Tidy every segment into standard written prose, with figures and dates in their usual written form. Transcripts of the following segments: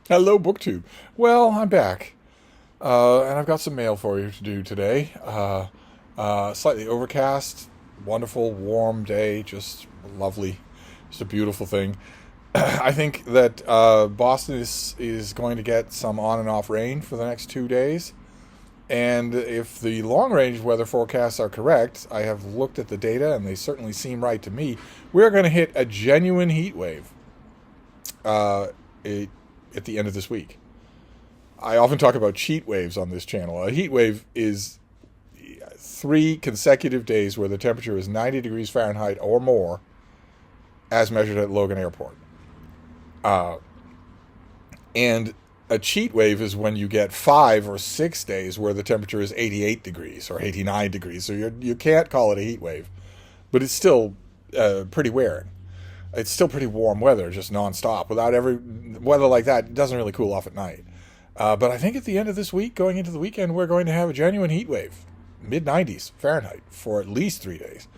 Hello, BookTube. Well, I'm back, and I've got some mail for you to do today. Slightly overcast, wonderful, warm day, just lovely, just a beautiful thing. I think that Boston is going to get some on and off rain for the next 2 days. And if the long range weather forecasts are correct, I have looked at the data and they certainly seem right to me. We're going to hit a genuine heat wave uh, it, at the end of this week. I often talk about cheat waves on this channel. A heat wave is 3 consecutive days where the temperature is 90 degrees Fahrenheit or more, as measured at Logan Airport. Uh, and a cheat wave is when you get 5 or 6 days where the temperature is 88 degrees or 89 degrees. So you can't call it a heat wave, but it's still pretty wearing. It's still pretty warm weather, just nonstop. Without every weather like that, it doesn't really cool off at night. But I think at the end of this week, going into the weekend, we're going to have a genuine heat wave, mid-90s Fahrenheit, for at least 3 days.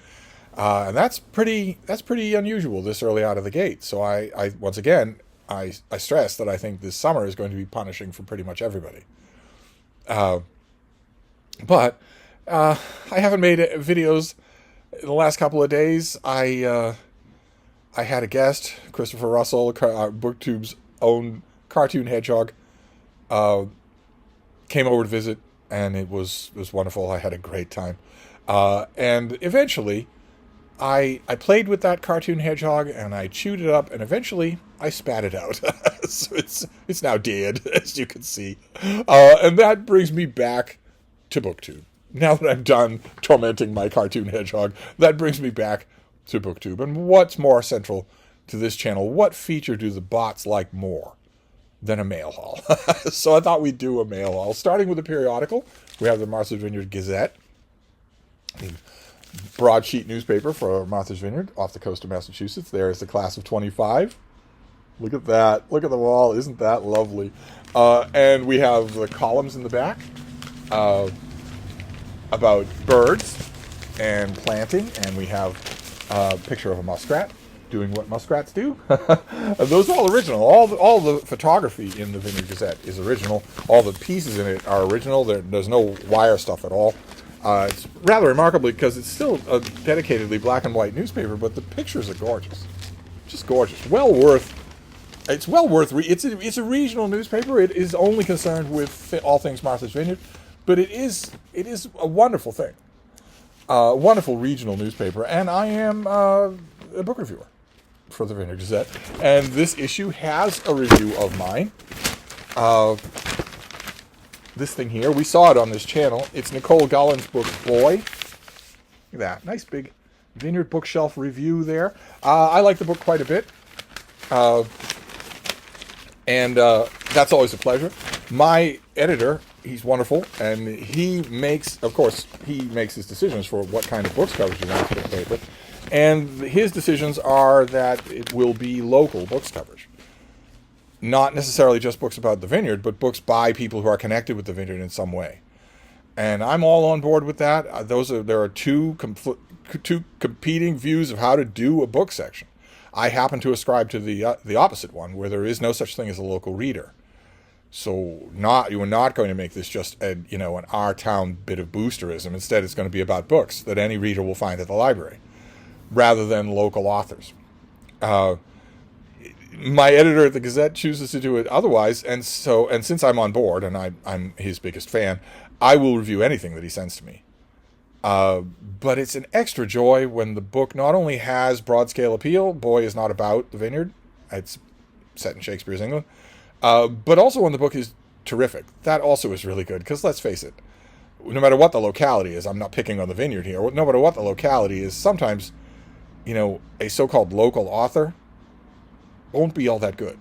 And that's pretty unusual this early out of the gate. So I once again, I stress that I think this summer is going to be punishing for pretty much everybody. Uh, but I haven't made videos in the last couple of days. I had a guest, Christopher Russell, BookTube's own cartoon hedgehog, came over to visit, and it was wonderful. I had a great time, and eventually, I played with that cartoon hedgehog, and I chewed it up, and eventually I spat it out. So it's now dead, as you can see, and that brings me back to BookTube. Now that I'm done tormenting my cartoon hedgehog, that brings me back to BookTube. And what's more central to this channel? What feature do the bots like more than a mail haul? So I thought we'd do a mail haul, starting with a periodical. We have the Martha's Vineyard Gazette, the broadsheet newspaper for Martha's Vineyard off the coast of Massachusetts. There is the class of 25. Look at that. Look at the wall. Isn't that lovely? And we have the columns in the back about birds and planting. And we have a picture of a muskrat doing what muskrats do. Those are all original. All the photography in the Vineyard Gazette is original. All the pieces in it are original. There's no wire stuff at all. It's rather remarkable because it's still a dedicatedly black and white newspaper, but the pictures are gorgeous, just gorgeous. It's a regional newspaper. It is only concerned with all things Martha's Vineyard, but it is a wonderful thing, wonderful regional newspaper. And I am a book reviewer for the Vineyard Gazette, and this issue has a review of mine. This thing here, we saw it on this channel. It's Nicole Gullen's book, Boy. Look at that. Nice big Vineyard bookshelf review there. I like the book quite a bit. And that's always a pleasure. My editor, he's wonderful, and he makes his decisions for what kind of books covers he wants to put in the paper. And his decisions are that it will be local books coverage. Not necessarily just books about the vineyard, but books by people who are connected with the vineyard in some way. And I'm all on board with that. There are two competing views of how to do a book section. I happen to ascribe to the opposite one, where there is no such thing as a local reader. So you are not going to make this just an our town bit of boosterism. Instead, it's going to be about books that any reader will find at the library, rather than local authors. My editor at the Gazette chooses to do it otherwise, and since I'm on board and I'm his biggest fan, I will review anything that he sends to me. But it's an extra joy when the book not only has broad scale appeal. Boy is not about the vineyard; it's set in Shakespeare's England. But also when the book is terrific. That also is really good, because let's face it, no matter what the locality is, I'm not picking on the vineyard here. No matter what the locality is, sometimes a so-called local author won't be all that good.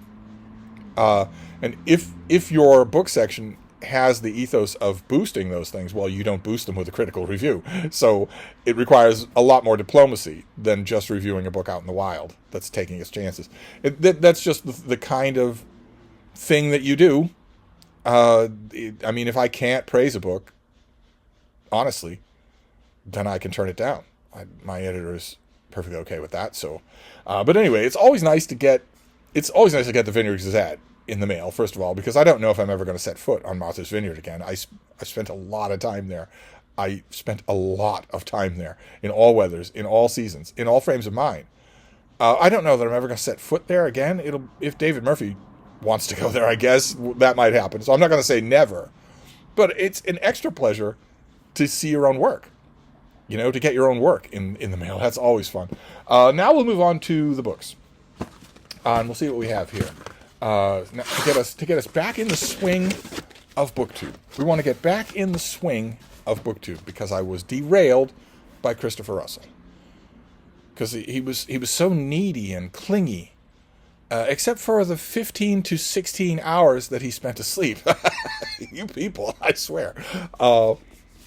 And if your book section has the ethos of boosting those things, well, you don't boost them with a critical review. So it requires a lot more diplomacy than just reviewing a book out in the wild that's taking its chances. That's just the kind of thing that you do. If I can't praise a book, honestly, then I can turn it down. My editor is perfectly okay with that. So, but anyway, it's always nice to get the Vineyard Gazette in the mail, first of all, because I don't know if I'm ever going to set foot on Martha's Vineyard again. I spent a lot of time there. I spent a lot of time there in all weathers, in all seasons, in all frames of mind. I don't know that I'm ever going to set foot there again. If David Murphy wants to go there, I guess that might happen. So I'm not going to say never, but it's an extra pleasure to see your own work. To get your own work in the mail. That's always fun. Now we'll move on to the books, and we'll see what we have here. Now, to get us back in the swing of BookTube. We want to get back in the swing of BookTube because I was derailed by Christopher Russell. Because he was so needy and clingy, except for the 15 to 16 hours that he spent asleep. You people, I swear. All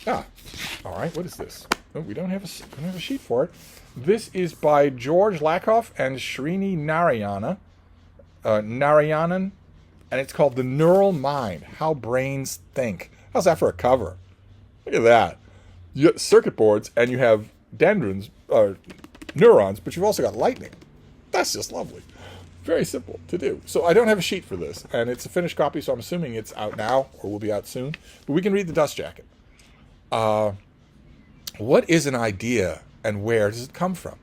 right. What is this? Oh, we don't have a sheet for it. This is by George Lakoff and Srini Narayanan, and it's called The Neural Mind: How Brains Think. How's that for a cover? Look at that. You got circuit boards, and you have neurons, but you've also got lightning. That's just lovely. Very simple to do. So I don't have a sheet for this, and it's a finished copy, so I'm assuming it's out now, or will be out soon. But we can read the dust jacket. What is an idea, and where does it come from?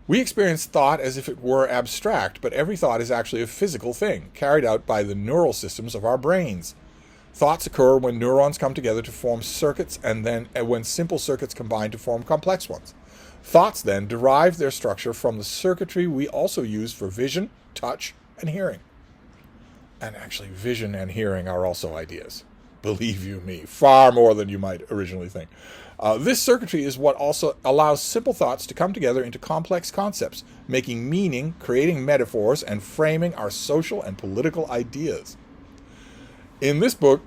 We experience thought as if it were abstract, but every thought is actually a physical thing, carried out by the neural systems of our brains. Thoughts occur when neurons come together to form circuits, and then when simple circuits combine to form complex ones. Thoughts then derive their structure from the circuitry we also use for vision, touch, and hearing. And actually, vision and hearing are also ideas. Believe you me, far more than you might originally think. This circuitry is what also allows simple thoughts to come together into complex concepts, making meaning, creating metaphors, and framing our social and political ideas. In this book,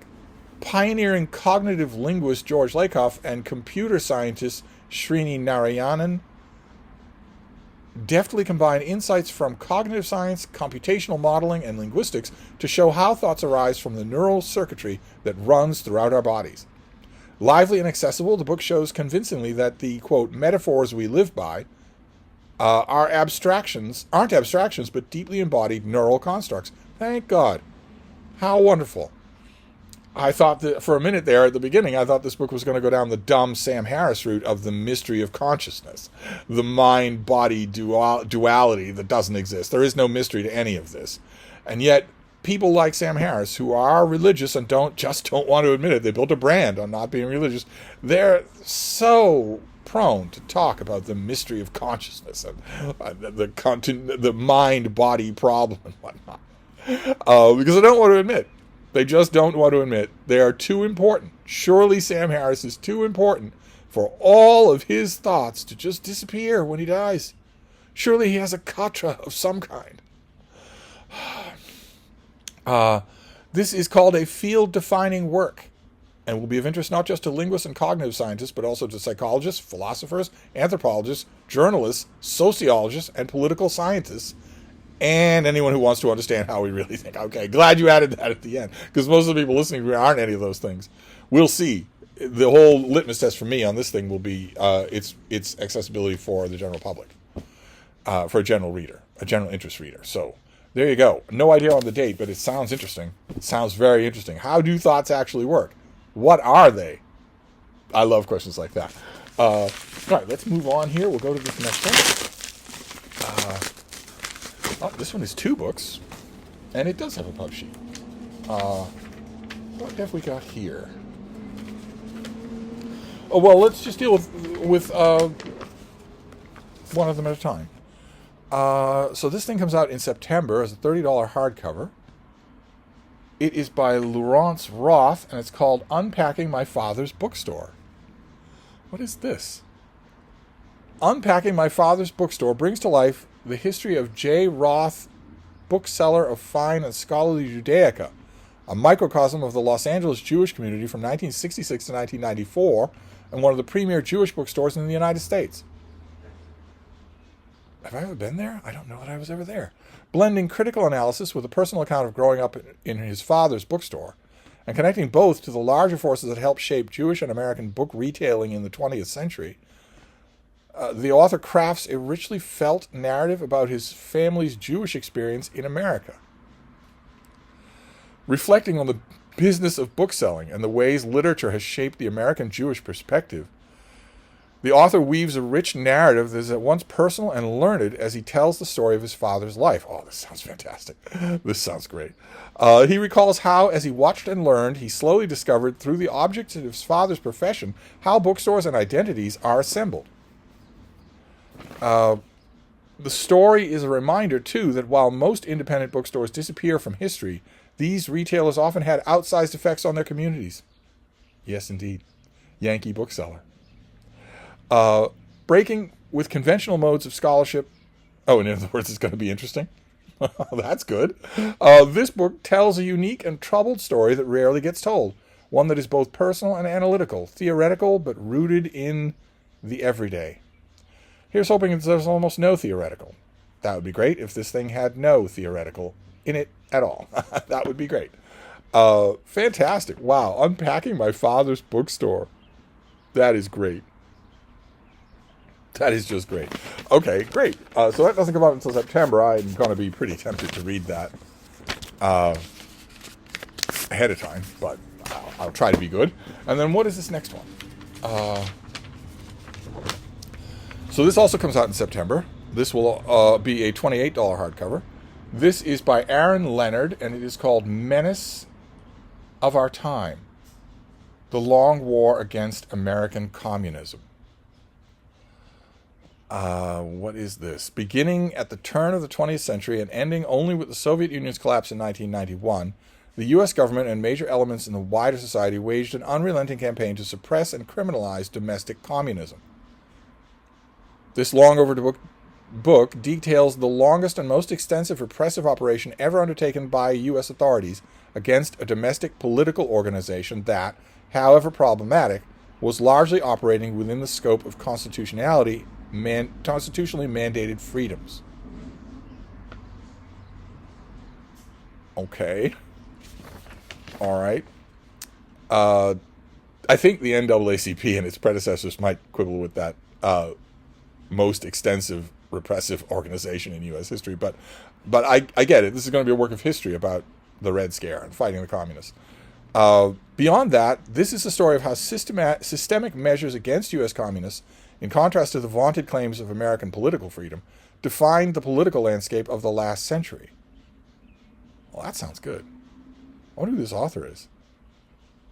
pioneering cognitive linguist George Lakoff and computer scientist Srini Narayanan deftly combine insights from cognitive science, computational modeling, and linguistics to show how thoughts arise from the neural circuitry that runs throughout our bodies. Lively and accessible, the book shows convincingly that the, quote, metaphors we live by aren't abstractions, but deeply embodied neural constructs. Thank God. How wonderful. I thought that for a minute there at the beginning, I thought this book was going to go down the dumb Sam Harris route of the mystery of consciousness, the mind-body duality that doesn't exist. There is no mystery to any of this. And yet, people like Sam Harris, who are religious and don't want to admit it, they built a brand on not being religious, they're so prone to talk about the mystery of consciousness and the mind-body problem and whatnot. Because I don't want to admit. They just don't want to admit they are too important. Surely Sam Harris is too important for all of his thoughts to just disappear when he dies. Surely he has a katra of some kind. This is called a field-defining work and will be of interest not just to linguists and cognitive scientists, but also to psychologists, philosophers, anthropologists, journalists, sociologists, and political scientists, and anyone who wants to understand how we really think. Okay, glad you added that at the end, because most of the people listening to me aren't any of those things. We'll see. The whole litmus test for me on this thing will be its accessibility for the general public, for a general reader, a general interest reader. So there you go. No idea on the date, but it sounds interesting. It sounds very interesting. How do thoughts actually work? What are they? I love questions like that. All right, let's move on here. We'll go to this next one. This one is 2 books, and it does have a pub sheet. What have we got here? Oh, well, let's just deal with one of them at a time. So this thing comes out in September as a $30 hardcover. It is by Laurence Roth, and it's called Unpacking My Father's Bookstore. What is this? Unpacking My Father's Bookstore brings to life the history of J. Roth, bookseller of fine and scholarly Judaica, a microcosm of the Los Angeles Jewish community from 1966 to 1994, and one of the premier Jewish bookstores in the United States. Have I ever been there? I don't know that I was ever there. Blending critical analysis with a personal account of growing up in his father's bookstore, and connecting both to the larger forces that helped shape Jewish and American book retailing in the 20th century, the author crafts a richly felt narrative about his family's Jewish experience in America. Reflecting on the business of bookselling and the ways literature has shaped the American Jewish perspective, the author weaves a rich narrative that is at once personal and learned as he tells the story of his father's life. Oh, this sounds fantastic. This sounds great. He recalls how, as he watched and learned, he slowly discovered through the objects of his father's profession how bookstores and identities are assembled. The story is a reminder, too, that while most independent bookstores disappear from history, these retailers often had outsized effects on their communities. Yes, indeed. Yankee bookseller. Breaking with conventional modes of scholarship. Oh, in other words, it's going to be interesting. That's good. This book tells a unique and troubled story that rarely gets told. One that is both personal and analytical, theoretical, but rooted in the everyday. Here's hoping that there's almost no theoretical. That would be great if this thing had no theoretical in it at all. That would be great. Fantastic. Wow. Unpacking My Father's Bookstore. That is great. That is just great. Okay, great. So that doesn't come out until September. I'm going to be pretty tempted to read that ahead of time, but I'll try to be good. And then what is this next one? So this also comes out in September. This will be a $28 hardcover. This is by Aaron Leonard, and it is called Menace of Our Time: The Long War Against American Communism. What is this? Beginning at the turn of the 20th century and ending only with the Soviet Union's collapse in 1991, the U.S. government and major elements in the wider society waged an unrelenting campaign to suppress and criminalize domestic communism. This long overdue book details the longest and most extensive repressive operation ever undertaken by U.S. authorities against a domestic political organization that, however problematic, was largely operating within the scope of constitutionally mandated freedoms. Okay. All right. I think the NAACP and its predecessors might quibble with that most extensive repressive organization in U.S. history, but I get it. This is going to be a work of history about the Red Scare and fighting the communists. Beyond that, this is a story of how systemic measures against U.S. communists, in contrast to the vaunted claims of American political freedom, defined the political landscape of the last century. Well, that sounds good. I wonder who this author is.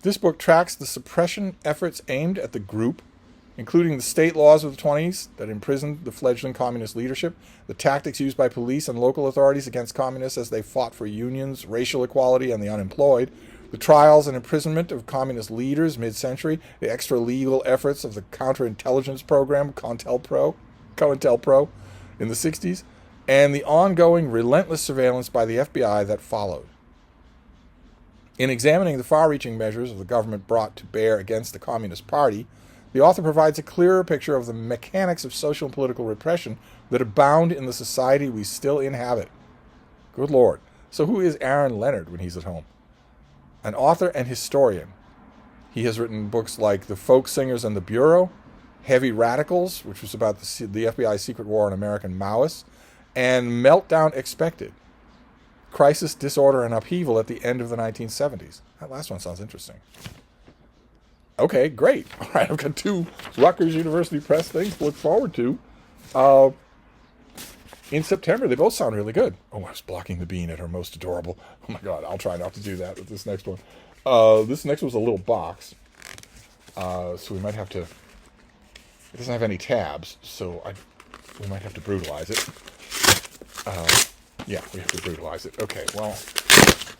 This book tracks the suppression efforts aimed at the group, including the state laws of the 1920s that imprisoned the fledgling communist leadership, the tactics used by police and local authorities against communists as they fought for unions, racial equality, and the unemployed, the trials and imprisonment of communist leaders mid-century, the extra-legal efforts of the counterintelligence program, COINTELPRO, in the 60s, and the ongoing relentless surveillance by the FBI that followed. In examining the far-reaching measures of the government brought to bear against the Communist Party, the author provides a clearer picture of the mechanics of social and political repression that abound in the society we still inhabit. Good Lord. So who is Aaron Leonard when he's at home? An author and historian. He has written books like The Folk Singers and the Bureau, Heavy Radicals, which was about the FBI's secret war on American Maoists, and Meltdown Expected, Crisis, Disorder, and Upheaval at the End of the 1970s. That last one sounds interesting. Okay, great. All right, I've got 2 Rutgers University Press things to look forward to. In September, they both sound really good. Oh, I was blocking the bean at her most adorable. Oh my God, I'll try not to do that with this next one. This next one's a little box. So we might have to... It doesn't have any tabs, so we might have to brutalize it. Yeah, we have to brutalize it. Okay, well...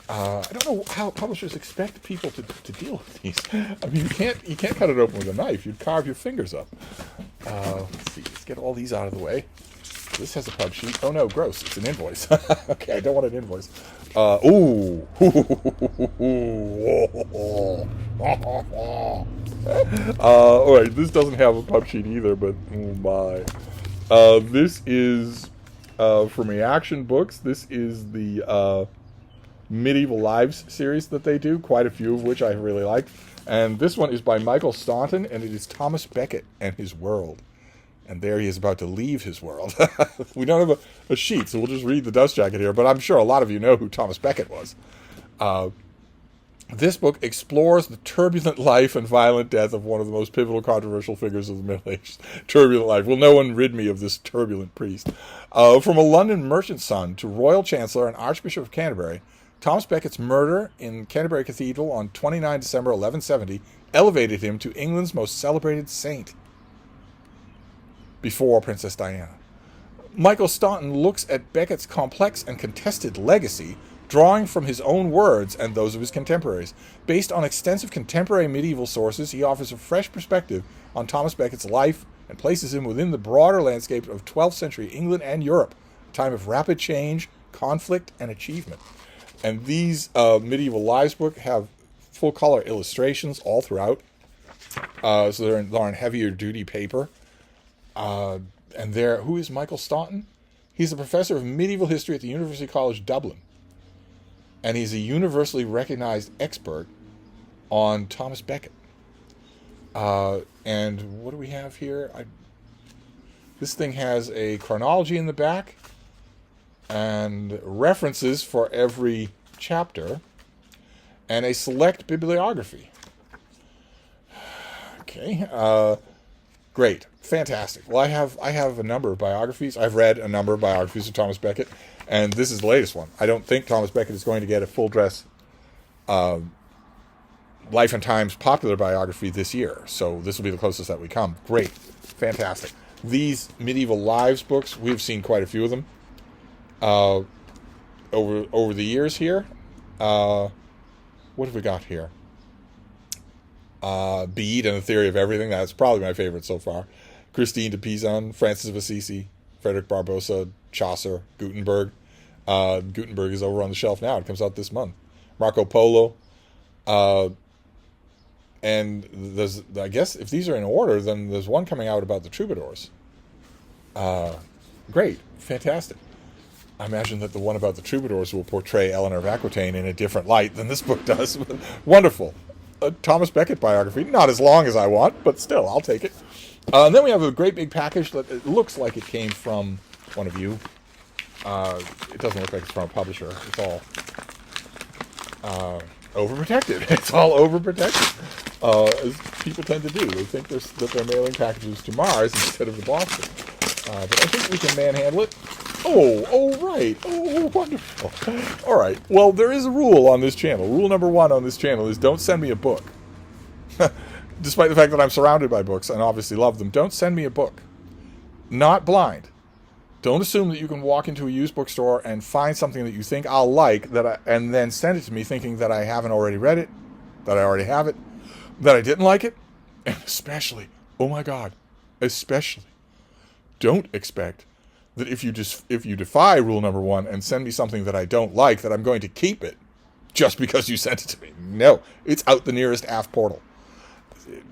I don't know how publishers expect people to deal with these. I mean, you can't cut it open with a knife. You'd carve your fingers up. Let's see. Let's get all these out of the way. This has a pub sheet. Oh no, gross! It's an invoice. Okay, I don't want an invoice. Ooh. All right. This doesn't have a pub sheet either, but oh my. This is from Reaction Books. This is the Medieval Lives series that they do, quite a few of which I really like. And this one is by Michael Staunton, and it is Thomas Beckett and his world. And there he is about to leave his world. We don't have a sheet, so we'll just read the dust jacket here, but I'm sure a lot of you know who Thomas Beckett was. This book explores the turbulent life and violent death of one of the most pivotal controversial figures of the Middle Ages. Turbulent life. Will no one rid me of this turbulent priest? From a London merchant's son to Royal Chancellor and Archbishop of Canterbury, Thomas Becket's murder in Canterbury Cathedral on 29 December 1170 elevated him to England's most celebrated saint before Princess Diana. Michael Staunton looks at Becket's complex and contested legacy, drawing from his own words and those of his contemporaries. Based on extensive contemporary medieval sources, he offers a fresh perspective on Thomas Becket's life and places him within the broader landscape of 12th century England and Europe, a time of rapid change, conflict, and achievement. And these medieval lives book have full-color illustrations all throughout, so they're on heavier duty paper. And who is Michael Staunton? He's a professor of medieval history at the University College Dublin. And he's a universally recognized expert on Thomas Becket. And what do we have here? This thing has a chronology in the back and references for every chapter and a select bibliography. Okay, great, fantastic. Well, I have a number of biographies. I've read a number of biographies of Thomas Becket, and this is the latest one. I don't think Thomas Becket is going to get a full dress Life and Times popular biography this year, so this will be the closest that we come. Great, fantastic. These medieval lives books, we've seen quite a few of them over the years here. What have we got here? Bede and the Theory of Everything. That's probably my favorite so far. Christine de Pizan, Francis of Assisi, Frederick Barbarossa, Chaucer, Gutenberg. Gutenberg is over on the shelf now. It comes out this month. Marco Polo. And there's, I guess, if these are in order, then there's one coming out about the troubadours. Great. Fantastic. I imagine that the one about the troubadours will portray Eleanor of Aquitaine in a different light than this book does. Wonderful. A Thomas Becket biography. Not as long as I want, but still, I'll take it. And then we have a great big package that it looks like it came from one of you. It doesn't look like it's from a publisher. It's all overprotected. It's all overprotected, as people tend to do. They think that they're mailing packages to Mars instead of to Boston. But I think we can manhandle it. Oh, right. Oh, wonderful. All right. Well, there is a rule on this channel. Rule number 1 on this channel is don't send me a book. Despite the fact that I'm surrounded by books and obviously love them, don't send me a book. Not blind. Don't assume that you can walk into a used bookstore and find something that you think I'll like and then send it to me thinking that I haven't already read it, that I already have it, that I didn't like it, and especially, oh my God, especially, don't expect that if you defy rule number 1 and send me something that I don't like, that I'm going to keep it just because you sent it to me. No, it's out the nearest aft portal.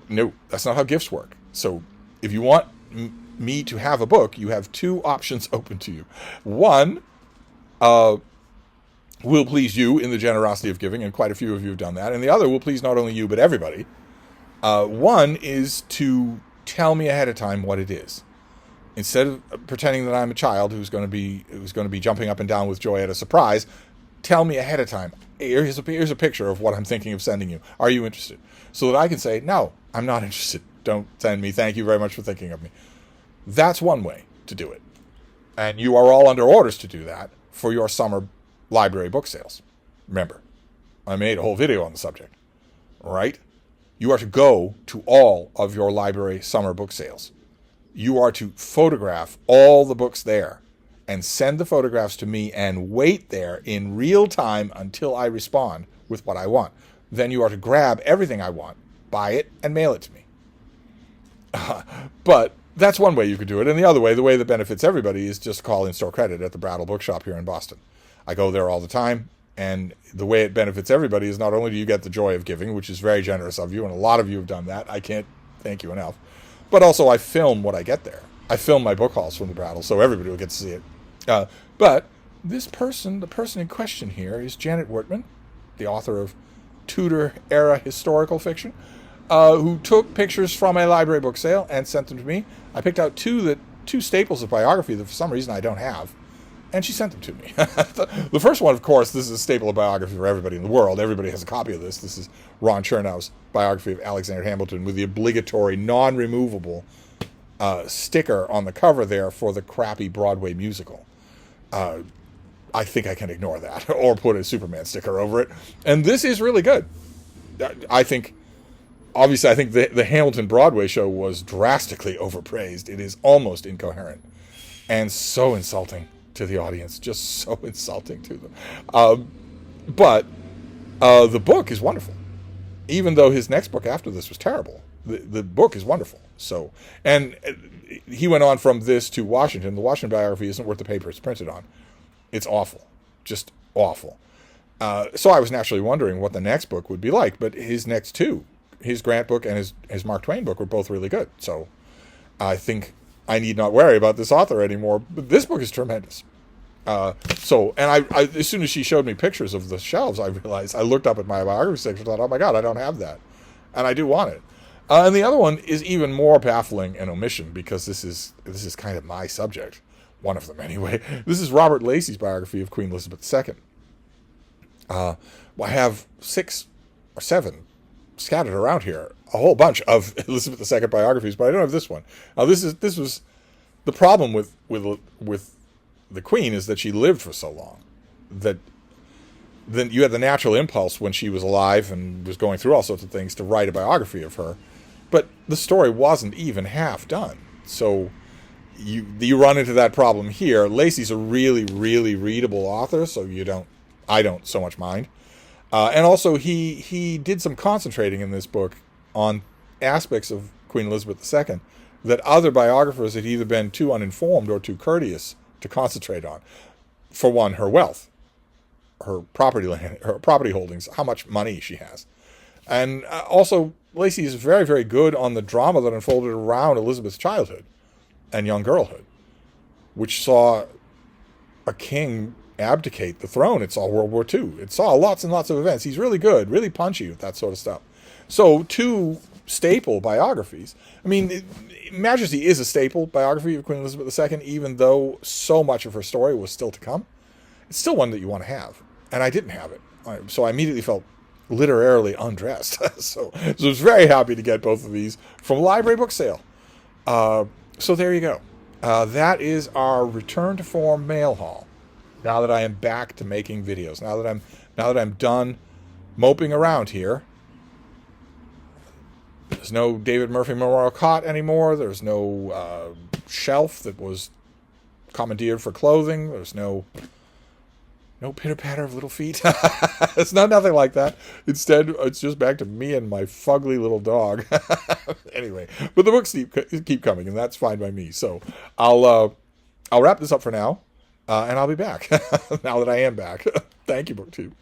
No, that's not how gifts work. So if you want me to have a book, you have 2 options open to you. One will please you in the generosity of giving, and quite a few of you have done that. And the other will please not only you, but everybody. One is to tell me ahead of time what it is. Instead of pretending that I'm a child who's going to be jumping up and down with joy at a surprise, tell me ahead of time. Here's a picture of what I'm thinking of sending you. Are you interested? So that I can say, no, I'm not interested. Don't send me. Thank you very much for thinking of me. That's one way to do it. And you are all under orders to do that for your summer library book sales. Remember, I made a whole video on the subject. Right? You are to go to all of your library summer book sales. You are to photograph all the books there and send the photographs to me and wait there in real time until I respond with what I want. Then you are to grab everything I want, buy it, and mail it to me. But that's one way you could do it. And the other way, the way that benefits everybody, is just call in-store credit at the Brattle Bookshop here in Boston. I go there all the time, and the way it benefits everybody is not only do you get the joy of giving, which is very generous of you, and a lot of you have done that. I can't thank you enough. But also I film what I get there. I film my book hauls from the Brattle, so everybody will get to see it. But this person, the person in question here, is Janet Wortman, the author of Tudor-era historical fiction, who took pictures from a library book sale and sent them to me. I picked out two staples of biography that for some reason I don't have. And she sent them to me. The first one, of course, this is a staple of biography for everybody in the world. Everybody has a copy of this. This is Ron Chernow's biography of Alexander Hamilton with the obligatory, non-removable sticker on the cover there for the crappy Broadway musical. I think I can ignore that or put a Superman sticker over it. And this is really good. I think, obviously, I think the Hamilton Broadway show was drastically overpraised. It is almost incoherent and so insulting to the audience, just so insulting to them. But the book is wonderful. Even though his next book after this was terrible, the book is wonderful. So, and he went on from this to Washington. The Washington biography isn't worth the paper it's printed on. It's awful, just awful. So I was naturally wondering what the next book would be like, but his next two, his Grant book and his Mark Twain book, were both really good. So I think I need not worry about this author anymore. But this book is tremendous. And I as soon as she showed me pictures of the shelves, I realized, I looked up at my biography section and thought, oh my God, I don't have that. And I do want it. And the other one is even more baffling an omission, because this is kind of my subject. One of them, anyway. This is Robert Lacy's biography of Queen Elizabeth II. I have 6 or 7 scattered around here, a whole bunch of Elizabeth II biographies, but I don't have this one. Now, this was the problem with the Queen, is that she lived for so long that then you had the natural impulse when she was alive and was going through all sorts of things to write a biography of her, but the story wasn't even half done. So you run into that problem here. Lacy's a really, really readable author, so I don't so much mind. And also he did some concentrating in this book on aspects of Queen Elizabeth II that other biographers had either been too uninformed or too courteous to concentrate on. For one, her wealth, her property holdings, how much money she has. And also, Lacy is very, very good on the drama that unfolded around Elizabeth's childhood and young girlhood, which saw a king abdicate the throne. It saw World War II. It saw lots and lots of events. He's really good, really punchy with that sort of stuff. So, 2 staple biographies. I mean, Majesty is a staple biography of Queen Elizabeth II, even though so much of her story was still to come. It's still one that you want to have, and I didn't have it. So I immediately felt literarily undressed. So I was very happy to get both of these from a library book sale. So there you go. That is our return to form mail haul. Now that I am back to making videos, now that I'm done moping around here. There's no David Murphy Memorial Cot anymore. There's no shelf that was commandeered for clothing. There's no pitter-patter of little feet. It's nothing like that. Instead, it's just back to me and my fugly little dog. Anyway, but the books keep coming, and that's fine by me. So I'll wrap this up for now, and I'll be back now that I am back. Thank you, BookTube.